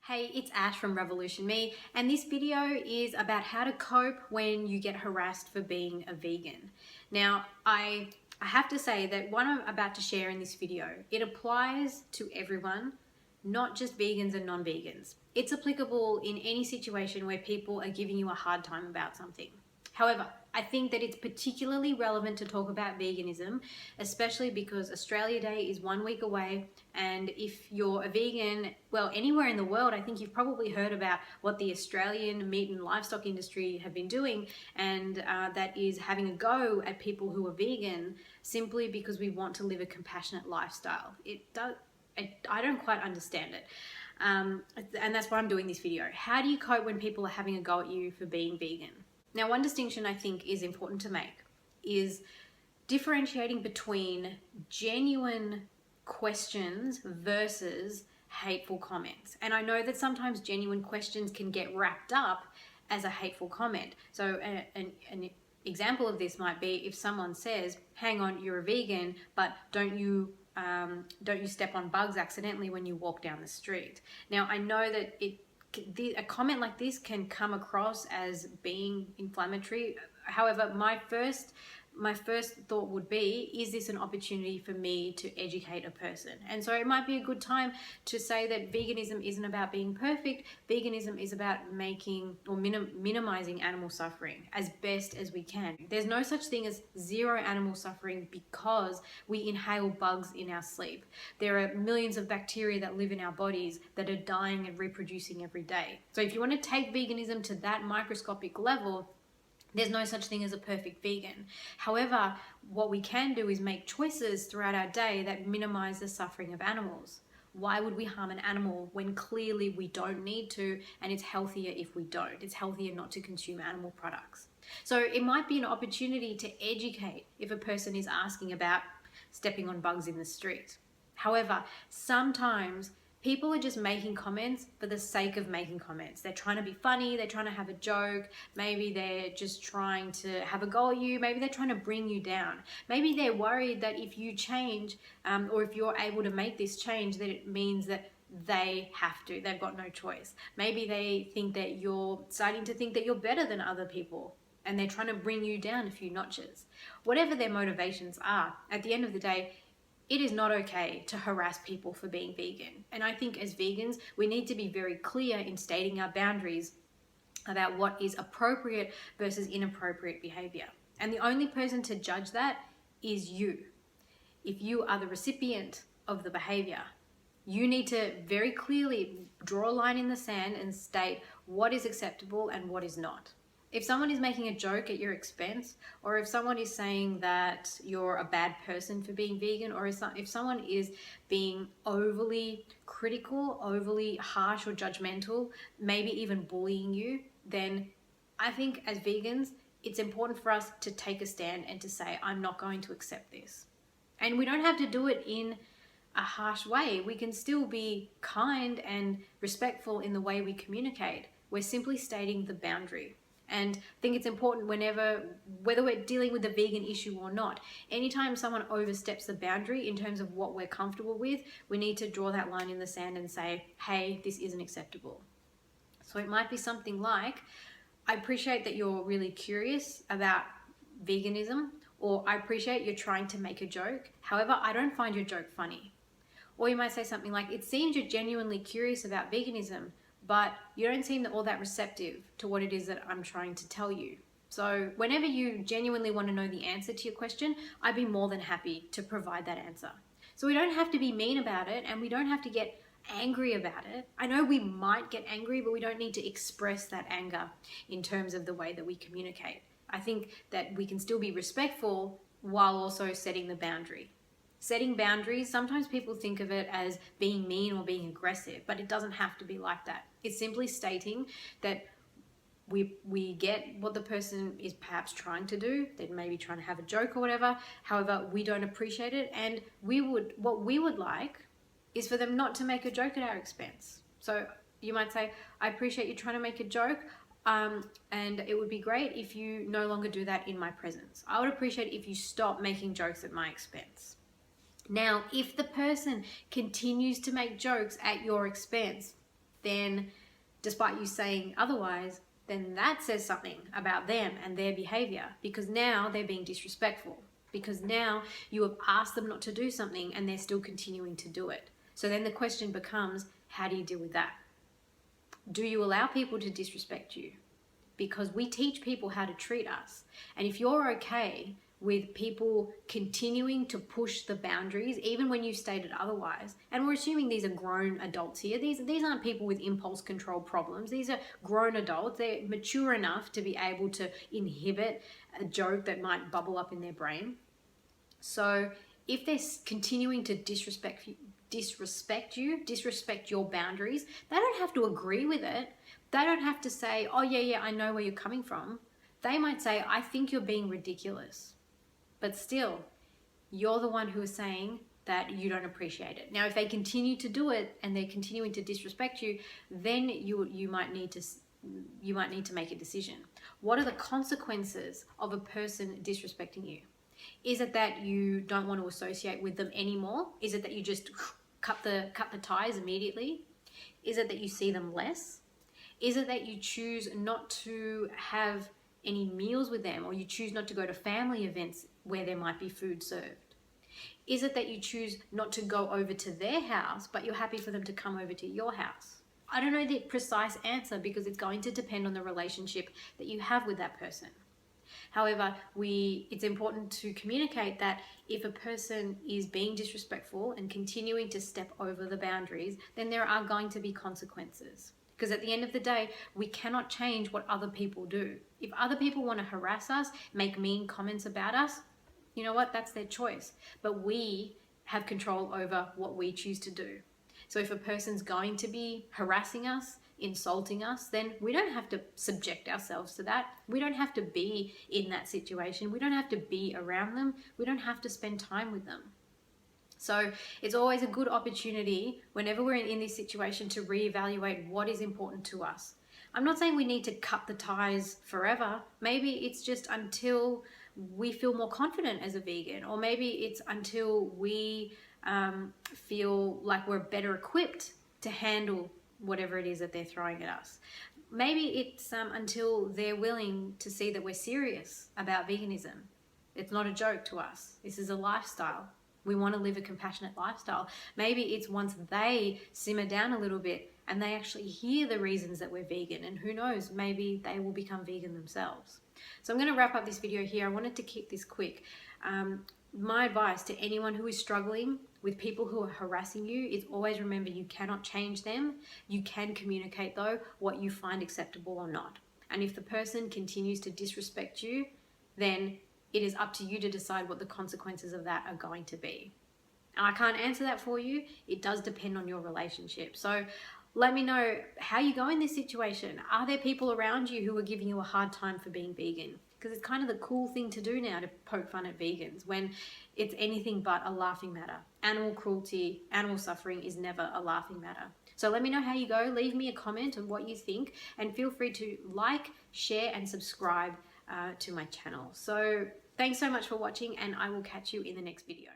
Hey, it's Ash from Revolution Me, and this video is about how to cope when you get harassed for being a vegan. Now, I have to say that what I'm about to share in this video, it applies to everyone, not just vegans and non-vegans. It's applicable in any situation where people are giving you a hard time about something. However, I think that it's particularly relevant to talk about veganism, especially because Australia Day is 1 week away, and if you're a vegan, well, anywhere in the world, I think you've probably heard about what the Australian meat and livestock industry have been doing, and that is having a go at people who are vegan simply because we want to live a compassionate lifestyle. I don't quite understand it. And that's why I'm doing this video. How do you cope when people are having a go at you for being vegan? Now, one distinction I think is important to make is differentiating between genuine questions versus hateful comments. And I know that sometimes genuine questions can get wrapped up as a hateful comment. So an example of this might be if someone says, hang on, you're a vegan, but don't you step on bugs accidentally when you walk down the street? Now, I know that a comment like this can come across as being inflammatory. However, my first thought would be, is this an opportunity for me to educate a person? And so it might be a good time to say that veganism isn't about being perfect. Veganism is about making or minimizing animal suffering as best as we can. There's no such thing as zero animal suffering because we inhale bugs in our sleep. There are millions of bacteria that live in our bodies that are dying and reproducing every day. So if you want to take veganism to that microscopic level, there's no such thing as a perfect vegan. However, what we can do is make choices throughout our day that minimize the suffering of animals. Why would we harm an animal when clearly we don't need to, and it's healthier if we don't? It's healthier not to consume animal products. So it might be an opportunity to educate if a person is asking about stepping on bugs in the street. However, sometimes people are just making comments for the sake of making comments. They're trying to be funny, they're trying to have a joke, maybe they're just trying to have a go at you, maybe they're trying to bring you down. Maybe they're worried that if you change, or if you're able to make this change, that it means that they have to, they've got no choice. Maybe they think that you're starting to think that you're better than other people, and they're trying to bring you down a few notches. Whatever their motivations are, at the end of the day, it is not okay to harass people for being vegan. And I think as vegans, we need to be very clear in stating our boundaries about what is appropriate versus inappropriate behavior. And the only person to judge that is you. If you are the recipient of the behavior, you need to very clearly draw a line in the sand and state what is acceptable and what is not. If someone is making a joke at your expense, or if someone is saying that you're a bad person for being vegan, or if someone is being overly critical, overly harsh or judgmental, maybe even bullying you, then I think as vegans, it's important for us to take a stand and to say, I'm not going to accept this. And we don't have to do it in a harsh way. We can still be kind and respectful in the way we communicate. We're simply stating the boundary. And I think it's important whether we're dealing with a vegan issue or not, anytime someone oversteps the boundary in terms of what we're comfortable with, we need to draw that line in the sand and say, hey, this isn't acceptable. So it might be something like, I appreciate that you're really curious about veganism, or I appreciate you're trying to make a joke. However, I don't find your joke funny. Or you might say something like, it seems you're genuinely curious about veganism, but you don't seem all that receptive to what it is that I'm trying to tell you. So whenever you genuinely want to know the answer to your question, I'd be more than happy to provide that answer. So we don't have to be mean about it, and we don't have to get angry about it. I know we might get angry, but we don't need to express that anger in terms of the way that we communicate. I think that we can still be respectful while also setting the boundary. Setting boundaries, sometimes people think of it as being mean or being aggressive, but it doesn't have to be like that. It's simply stating that we get what the person is perhaps trying to do. They may be trying to have a joke or whatever. However, we don't appreciate it, and what we would like is for them not to make a joke at our expense. So you might say, I appreciate you trying to make a joke, and it would be great if you no longer do that in my presence. I would appreciate if you stop making jokes at my expense. Now, if the person continues to make jokes at your expense, then despite you saying otherwise, then that says something about them and their behavior, because now they're being disrespectful, because now you have asked them not to do something and they're still continuing to do it. So then the question becomes, how do you deal with that? Do you allow people to disrespect you? Because we teach people how to treat us. And if you're okay with people continuing to push the boundaries, even when you stated otherwise, and we're assuming these are grown adults here, these aren't people with impulse control problems, these are grown adults, they're mature enough to be able to inhibit a joke that might bubble up in their brain. So if they're continuing to disrespect your boundaries, they don't have to agree with it. They don't have to say, oh yeah, I know where you're coming from. They might say, I think you're being ridiculous. But still, you're the one who is saying that you don't appreciate it. Now, if they continue to do it and they're continuing to disrespect you, then you might need to make a decision. What are the consequences of a person disrespecting you? Is it that you don't want to associate with them anymore? Is it that you just cut the ties immediately? Is it that you see them less? Is it that you choose not to have any meals with them, or you choose not to go to family events where there might be food served? Is it that you choose not to go over to their house, but you're happy for them to come over to your house? I don't know the precise answer, because it's going to depend on the relationship that you have with that person. However, it's important to communicate that if a person is being disrespectful and continuing to step over the boundaries, then there are going to be consequences. Because at the end of the day, we cannot change what other people do. If other people want to harass us, make mean comments about us, you know what? That's their choice. But we have control over what we choose to do. So if a person's going to be harassing us, insulting us, then we don't have to subject ourselves to that. We don't have to be in that situation. We don't have to be around them. We don't have to spend time with them. So it's always a good opportunity whenever we're in this situation to reevaluate what is important to us. I'm not saying we need to cut the ties forever. Maybe it's just until we feel more confident as a vegan, or maybe it's until we feel like we're better equipped to handle whatever it is that they're throwing at us. Maybe it's until they're willing to see that we're serious about veganism. It's not a joke to us. This is a lifestyle. We want to live a compassionate lifestyle. Maybe it's once they simmer down a little bit and they actually hear the reasons that we're vegan, and who knows, maybe they will become vegan themselves. So I'm going to wrap up this video here. I wanted to keep this quick. My advice to anyone who is struggling with people who are harassing you is always remember, you cannot change them. You can communicate though what you find acceptable or not. And if the person continues to disrespect you, then it is up to you to decide what the consequences of that are going to be. And I can't answer that for you. It does depend on your relationship. So let me know how you go in this situation. Are there people around you who are giving you a hard time for being vegan? Because it's kind of the cool thing to do now, to poke fun at vegans when it's anything but a laughing matter. Animal cruelty, animal suffering is never a laughing matter. So let me know how you go. Leave me a comment on what you think, and feel free to like, share, and subscribe to my channel. So thanks so much for watching, and I will catch you in the next video.